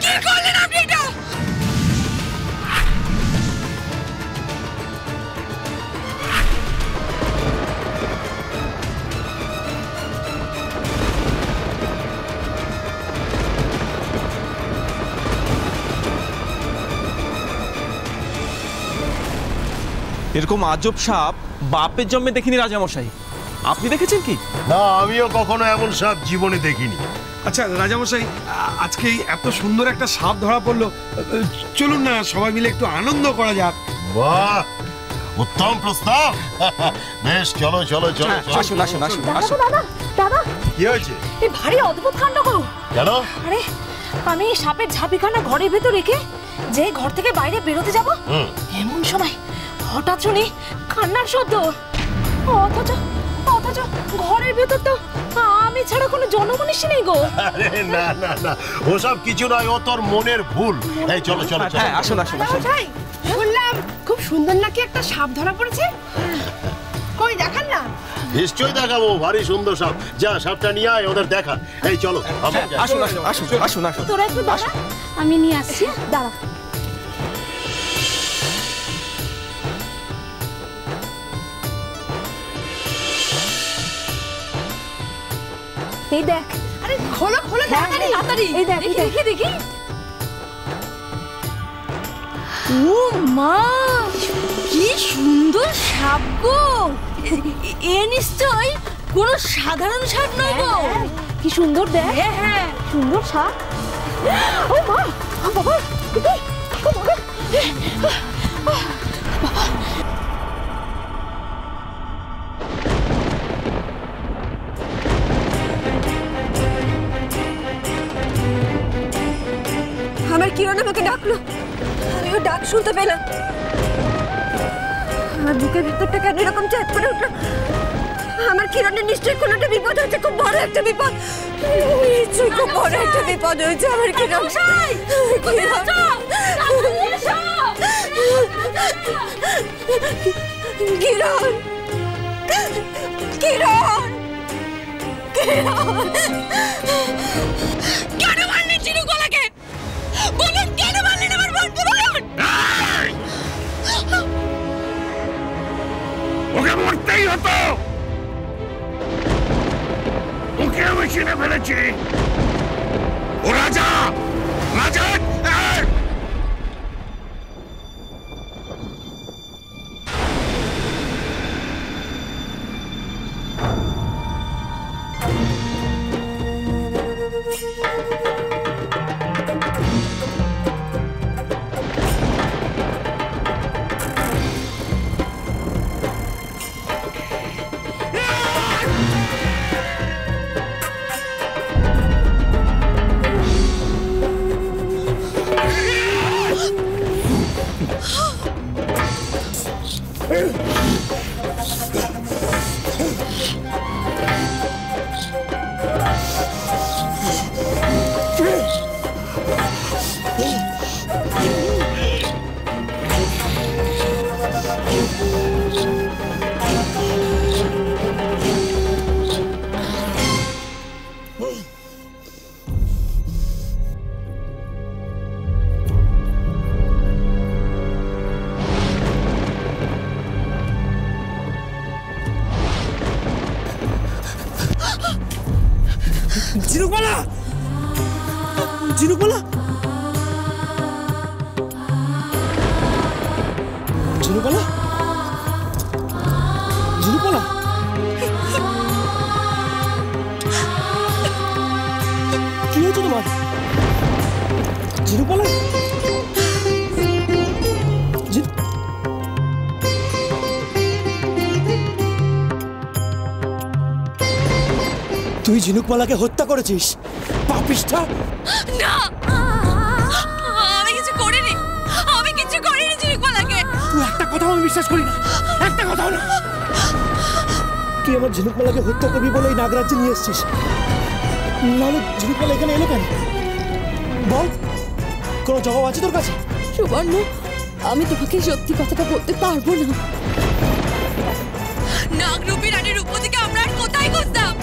কি করলেন আপনি এটা? এরকম আজব সাপ বাপের জন্মে দেখিনি রাজামশাই। আপনি দেখেছেন কি? না, আমিও কখনো এমন সাপ জীবনে দেখিনি। আচ্ছা রাজামশাই, আজকে এত সুন্দর একটা সাপ ধরা পড়লো, চলুন না সবাই মিলে একটু আনন্দ করা যাক। বাহ, উত্তম প্রস্তাব। বেশ, চলো চলো চলো। আসুন আসুন আসুন আসুন। দাদা দাদা, কি হয়েছে? এই ভারী অদ্ভুত কাণ্ড গো। কেন? আরে আমি সাপের ঝাঁপিখানা ঘরের ভেতর রেখে যে ঘর থেকে বাইরে বেরোতে যাব, এমন সময় হঠাৎ শুনি কান্নার শব্দ। অথচ অথচ ঘরের ভেতর তো আমি ছাড়া কোনো জনমনীষী নেই গো। আরে না না না, ওসব কিছু নয়, ও তোর মনের ভুল। এই চলো চলো চলো। হ্যাঁ আসুন আসুন আসুন। শুনলাম খুব সুন্দর নাকি একটা সাপ ধরা পড়েছে। কই দেখান না। নিশ্চয়ই দেখাবো, ভারী সুন্দর সাপ। যা, সাপটা নিয়ে আয়, ওদের দেখা। এই চলো আসুন আসুন আসুন আসুন আসুন। তোরা একটু দাঁড়া, আমি নিয়ে আসছি। দাঁড়া। এই দেখ। আরে খোলো খোলো তাড়াতাড়ি তাড়াতাড়ি। এই দেখ, দেখি দেখি। ও মা, কি সুন্দর সাপ গো। এ নিশ্চয় কোনো সাধারণ সাপ নয় গো। কি সুন্দর দেখ। হ্যাঁ সুন্দর সাপ। ও মা, বাবা আমার কিরণ আমাকে ডাকলো, আমিও ডাক শুনতে পেলাম। আমার বুকের ভিতরটা কেন এরকম চেক করে উঠলো। আমার কিরণের নিশ্চয়ই কোনো একটা বিপদ হয়েছে, খুব বড় একটা বিপদ। নিশ্চয়ই খুব বড় একটা বিপদ হয়েছে আমার কিরণ। কিরণ কিরণ কিরণ, কেন মারলেন চিরুকলাকে? বলুন কেন মারলেন আমার বন্ধু, বলুন। ওকে মরতেই হতো, ওকে আমি চিনে ফেলেছি। ও রাজা, রাজা। ঝিনুকমালা, ঝিনুকমালা, ঝিনুকমালা, ঝিনুকমালা। কি হয়েছে তোমার ঝিনুকমালা? তুই ঝিনুকমালাকে হত্যা করেছিস, পাপিষ্ঠ! না, আমি কিছু করিনি, আমি কিছু করিনি ঝিনুকমালাকে। তুই একটা কথাও আমি বিশ্বাস করি না, একটা কথাও না। তুই আমার ঝিনুকমালাকে হত্যা করবি বলে এই নাগরাজ্যে নিয়ে এসেছিস, নাহলে ঝিনুকমালা এখানে এলো কেন? বল, কোনো জবাব আছে তোর কাছে? সুবর্ণ, আমি তোমাকে সত্যি কথাটা বলতে পারবো না। নাগরূপী রানীর উপর থেকে আমরা আর কোথায় খুঁজতাম?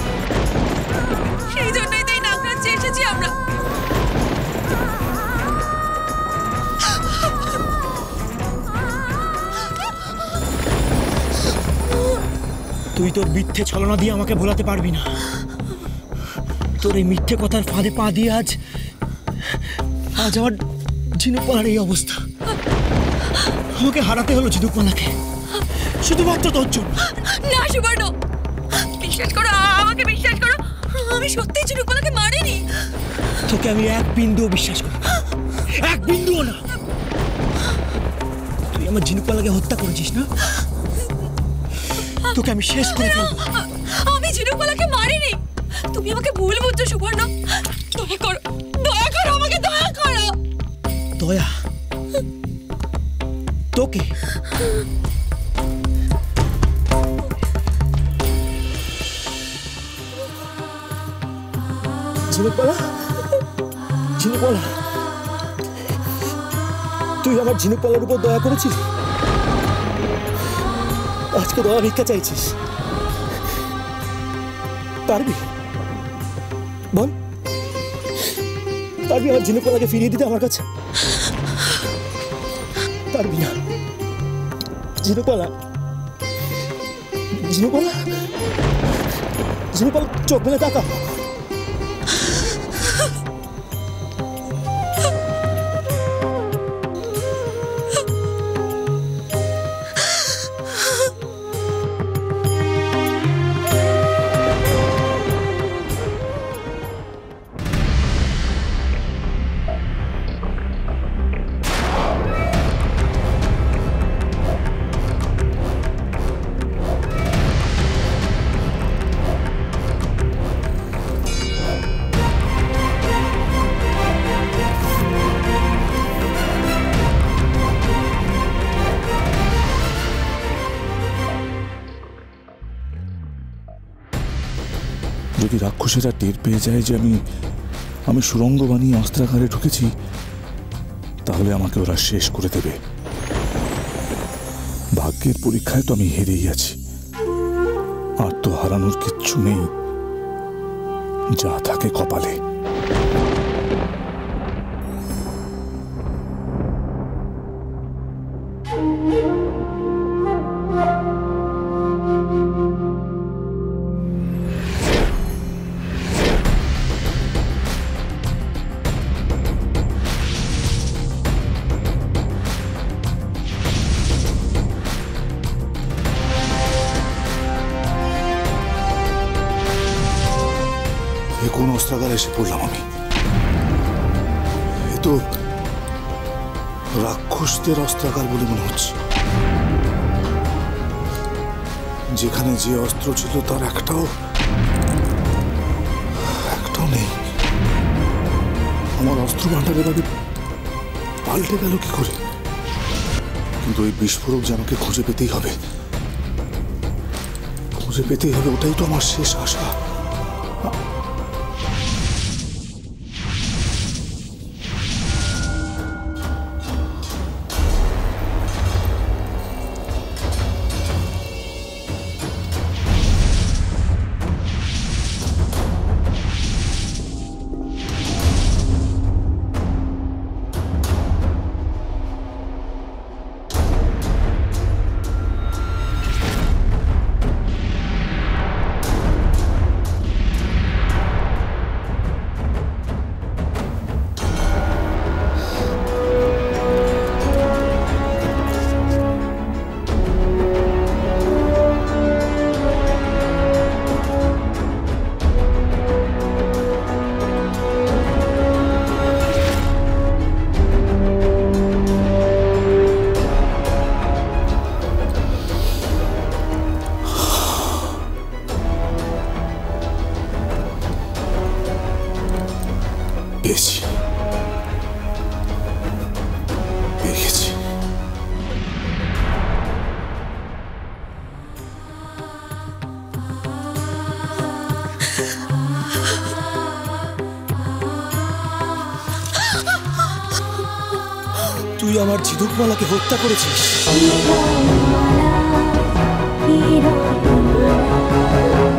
তুই তোর মিথ্যে ছলনা দিয়ে আমাকে ভোলাতে পারবি না। তোর এই মিথ্যে কথার ফাঁদে পা দিয়ে আজ আমার ঝিনুকমালার এই অবস্থা। আমাকে হারাতে হলো ঝিনুকমালাকে, শুধুমাত্র তোর জন্য। না সুবর্ণ, বিশ্বাস করো, আমাকে বিশ্বাস করো, আমি সত্যিই ঝিনুকমালাকে মারিনি। তোকে আমি এক বিন্দুও বিশ্বাস করি না, এক বিন্দুও না। তুই আমার ঝিনুকমালাকে হত্যা করেছিস না? তোকে আমি শেষ করে ফেলবো। আমি ঝিনুকমালাকে মারিনি, তুমি আমাকে ভুল বুঝছো সুবর্ণ। দয়া করো, দয়া করো, আমাকে দয়া করো। দয়া? তোকে? ঝিনুকমালা, ঝিনুকমালা, তুই আমার ঝিনুকমালার উপর দয়া করেছিস, আজকে দয়া ভিক্ষা চাইছিস। পারবি? বল, পারবি আমার ঝিনুকমালাকে ফিরিয়ে দিতে আমার কাছে? পারবি না? ঝিনুকমালা, ঝিনুকমালা, ঝিনুকমালা, চোখ মেলে তাকা। যদি রাক্ষসেরা টের পেয়ে যায় যে আমি সুড়ঙ্গ বানিয়ে অস্ত্রাগারে ঢুকেছি, তাহলে আমাকে ওরা শেষ করে দেবে। ভাগ্যের পরীক্ষায় তো আমি হেরেই আছি, আর তো হারানোর কিচ্ছু নেই, যা থাকে কপালে। কোন অস্ত্রাগারে এসে পড়লাম আমি? এ তো রাক্ষসদের অস্ত্রাগার বলে মনে হচ্ছে। যেখানে যে অস্ত্র ছিল তার একটাও নেই। আমার অস্ত্র ভান্ডারের আগে পাল্টে গেল কি করে? কিন্তু ওই বিস্ফোরক যে আমাকে খুঁজে পেতেই হবে, খুঁজে পেতেই হবে, ওটাই তো আমার শেষ আশা। পেয়েছি, পেয়ে গেছি। তুই আমার ঝিনুকমালাকে হত্যা করেছিস।